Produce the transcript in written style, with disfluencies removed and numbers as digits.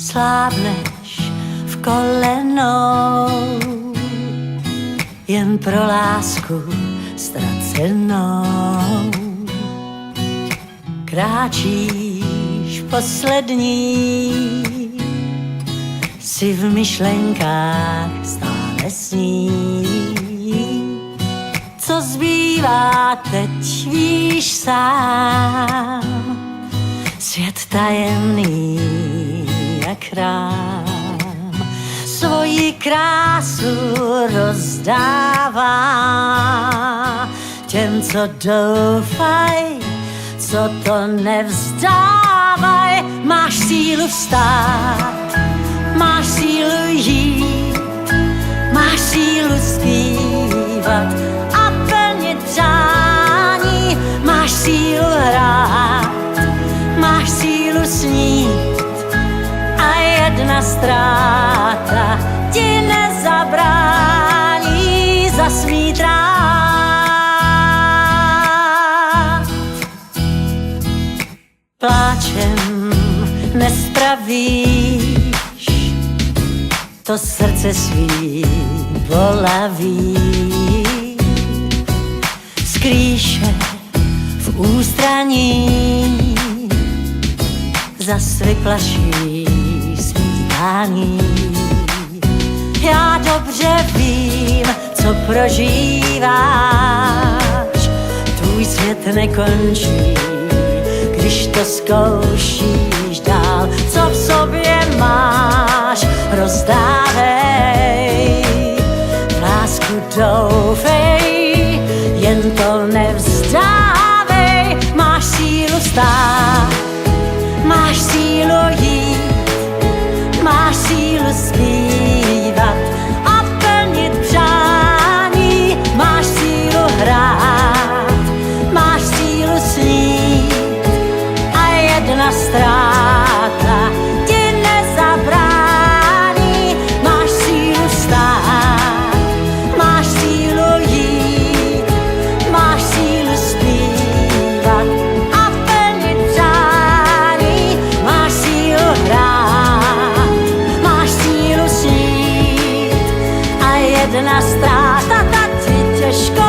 slábneš v kolenou, jen pro lásku ztracenou. Kráčíš poslední, si v myšlenkách stále sní. Co zbývá teď, víš sám, svět tajemný jak rám. Svoji krásu rozdává těm, co doufaj, co to nevzdávaj. Máš sílu vstát, máš sílu jít, máš sílu zpívat a plnit přání. Máš sílu hrát, máš sílu snít a jedna ztráta ti nezabrání zasmít rád. Pláčem nespravíš to srdce svý bolaví. Skrýše v ústraní zas vyplaší smívání. Já dobře vím, co prožíváš, tvůj svět nekončí, když to zkoušíš dál. Co v sobě máš, rozdávej, v lásku doufej, jen to nevzdávej. Máš sílu stát, máš sílu jít, máš sílu zpívat a plnit přání. Máš sílu hrát, máš sílu snít a jedna ztráta ti nezabrání. Máš sílu stát, máš sílu jít, máš sílu zpívat a plnit přání. Máš sílu hrát, máš sílu snít a jedna ztráta ta ti těžko